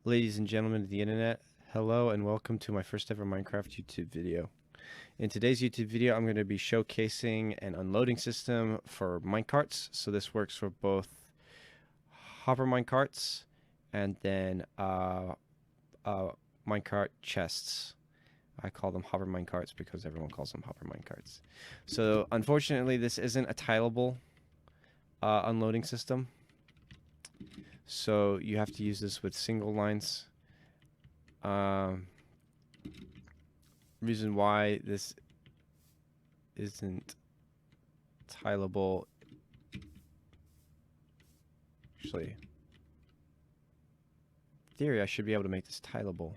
Ladies and gentlemen of the internet, hello and welcome to my first ever Minecraft YouTube video. In today's YouTube video, I'm going to be showcasing an unloading system for minecarts. So this works for both hopper minecarts and then minecart chests. I call them hopper minecarts because everyone calls them hopper minecarts. So unfortunately, this isn't a tillable unloading system. So you have to use this with single lines. Reason why this isn't tillable, actually, in theory I should be able to make this tillable.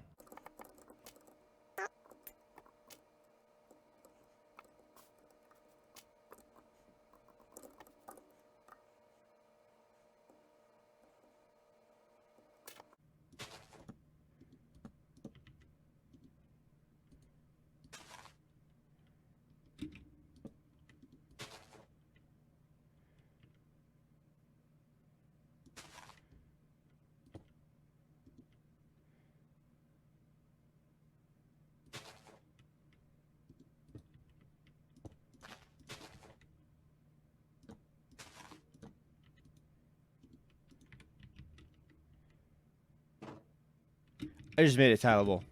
I just made it tillable.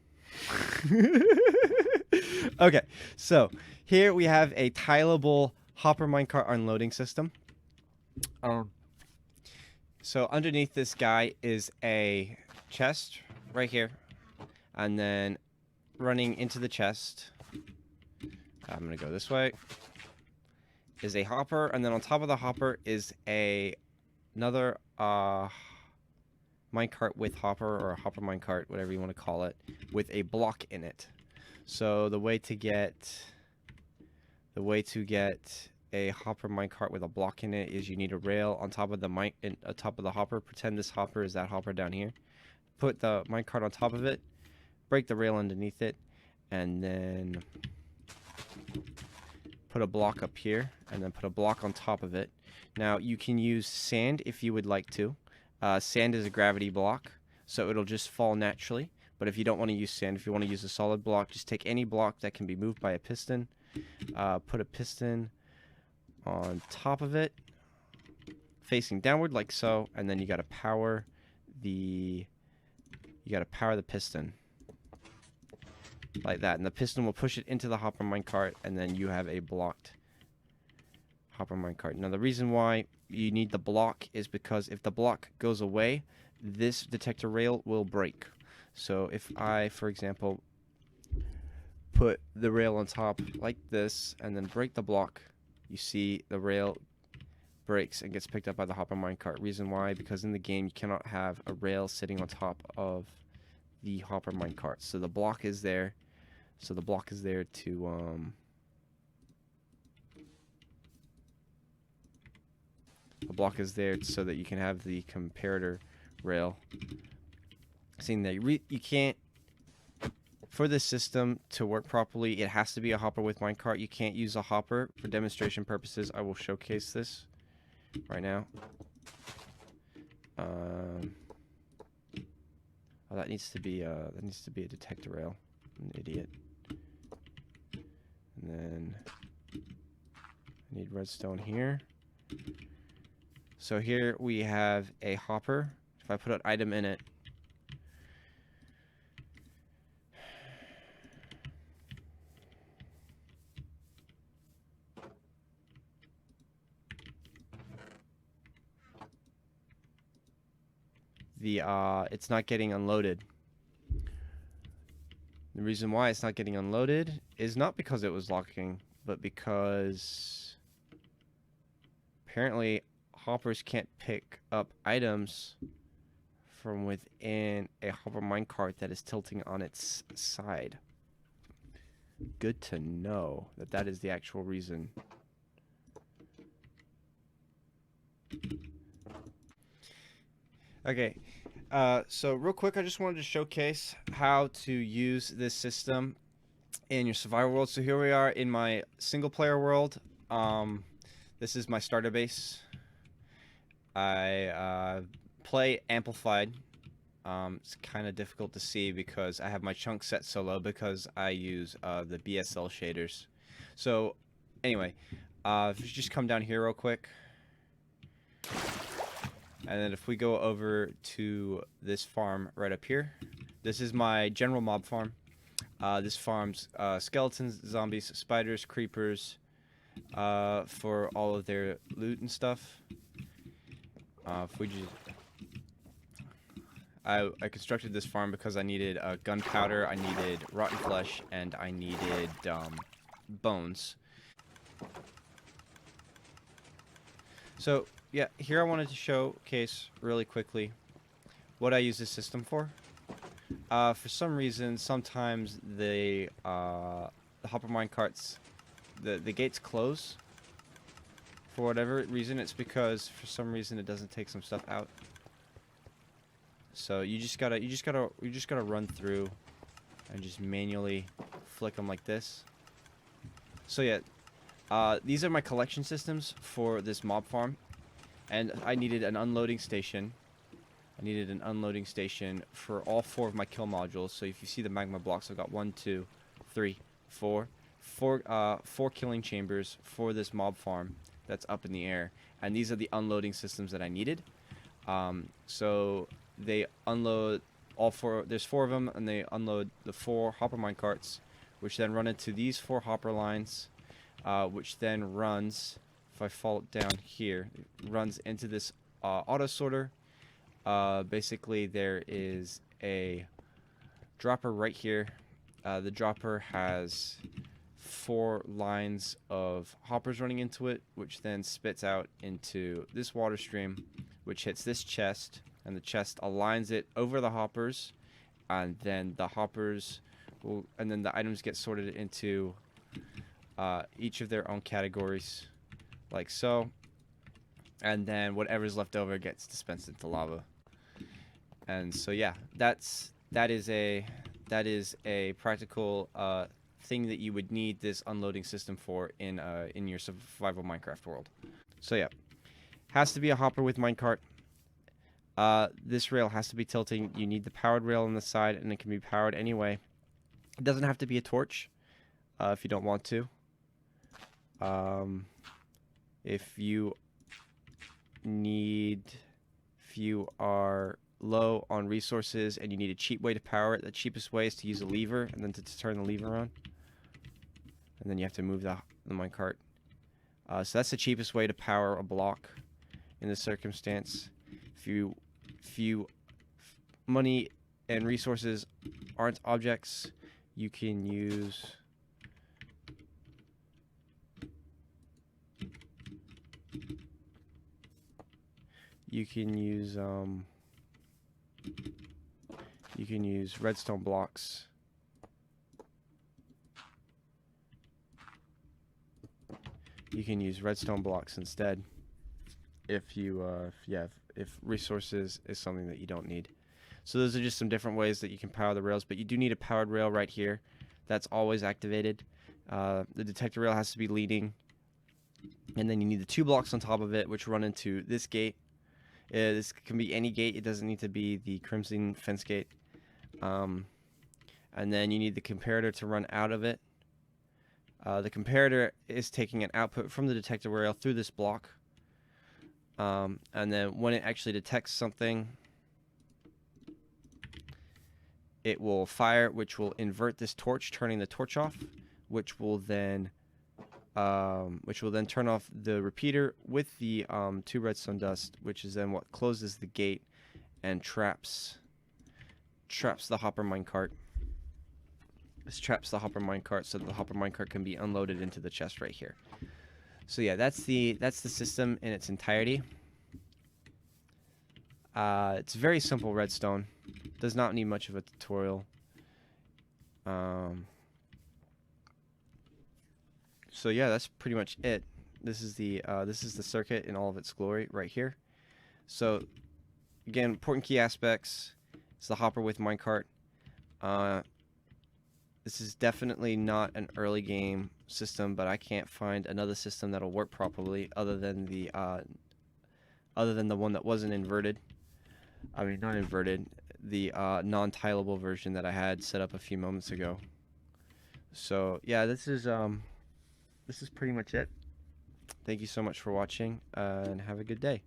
Okay, so here we have a tillable hopper minecart unloading system. So underneath this guy is a chest right here, and then running into the chest, I'm gonna go this way, is a hopper, and then on top of the hopper is another minecart with hopper, or a hopper minecart, whatever you want to call it, with a block in it. So the way to get a hopper minecart with a block in it is you need a rail on top of the top of the hopper. Pretend this hopper is that hopper down here. Put the minecart on top of it, break the rail underneath it, and then put a block up here, and then put a block on top of it. Now you can use sand if you would like to. Sand is a gravity block, so it'll just fall naturally. But if you don't want to use sand, if you want to use a solid block, just take any block that can be moved by a piston, put a piston on top of it, facing downward like so, and then you got to power the piston like that, and the piston will push it into the hopper minecart, and then you have a blocked hopper minecart. Now the reason why you need the block is because if the block goes away, this detector rail will break. So if I, for example, put the rail on top like this and then break the block, you see the rail breaks and gets picked up by the hopper minecart. Reason why? Because in the game you cannot have a rail sitting on top of the hopper minecart. So the block is there. So the block is there to the block is there so that you can have the comparator rail. Seeing that you can't, for this system to work properly, it has to be a hopper with minecart. You can't use a hopper. For demonstration purposes, I will showcase this right now. Oh, that needs to be a detector rail. I'm an idiot. And then I need redstone here. So here we have a hopper. If I put an item in it, it's not getting unloaded. The reason why it's not getting unloaded is not because it was locking, but because apparently hoppers can't pick up items from within a hopper minecart that is tilting on its side. Good to know that that is the actual reason. Okay, so real quick, I just wanted to showcase how to use this system in your survival world. So here we are in my single player world. This is my starter base. I play amplified It's kind of difficult to see because I have my chunk set so low because I use the BSL shaders. So anyway, if you just come down here real quick, and then if we go over to this farm right up here, this is my general mob farm. This farms skeletons, zombies, spiders, creepers, for all of their loot and stuff. If we just, I constructed this farm because I needed gunpowder, I needed rotten flesh, and I needed bones. So yeah, here I wanted to showcase really quickly what I use this system for. For some reason, sometimes the hopper minecarts, the gates close. For whatever reason, it's because for some reason it doesn't take some stuff out. So you just gotta run through and just manually flick them like this. So yeah, these are my collection systems for this mob farm, and I needed an unloading station. I needed an unloading station for all 4 of my kill modules. So if you see the magma blocks, I've got 1, 2, 3, 4, 4 killing chambers for this mob farm that's up in the air, and these are the unloading systems that I needed. So they unload all 4. There's 4 of them, and they unload the 4 hopper minecarts, which then run into these 4 hopper lines, which then runs. If I fall down here, it runs into this auto sorter. Basically, there is a dropper right here. The dropper has 4 lines of hoppers running into it, which then spits out into this water stream, which hits this chest, and the chest aligns it over the hoppers, and then the hoppers will, and then the items get sorted into each of their own categories, like so, and then whatever's left over gets dispensed into lava. And so yeah, that is a practical thing that you would need this unloading system for in your survival Minecraft world. So yeah, has to be a hopper with minecart. This rail has to be tilting. You need the powered rail on the side, and it can be powered anyway. It doesn't have to be a torch if you don't want to. If you are low on resources and you need a cheap way to power it, the cheapest way is to use a lever and then to turn the lever on. And then you have to move the minecart. So that's the cheapest way to power a block in this circumstance. If money and resources aren't objects, you can use redstone blocks. You can use redstone blocks instead if resources is something that you don't need. So those are just some different ways that you can power the rails, but you do need a powered rail right here. That's always activated. The detector rail has to be leading, and then you need the 2 blocks on top of it, which run into this gate. This can be any gate. It doesn't need to be the crimson fence gate. And then you need the comparator to run out of it. The comparator is taking an output from the detector rail through this block. And then when it actually detects something, it will fire, which will invert this torch, turning the torch off, which will then turn off the repeater with the 2 redstone dust, which is then what closes the gate and traps the hopper minecart. This traps the hopper minecart so that the hopper minecart can be unloaded into the chest right here. So yeah, that's the system in its entirety. It's very simple redstone. Does not need much of a tutorial. So yeah, that's pretty much it. This is the circuit in all of its glory right here. So again, important key aspects. It's the hopper with minecart. This is definitely not an early game system, but I can't find another system that'll work properly other than the one that wasn't inverted. I mean, not inverted. the non-tileable version that I had set up a few moments ago. So yeah, this is pretty much it. Thank you so much for watching, and have a good day.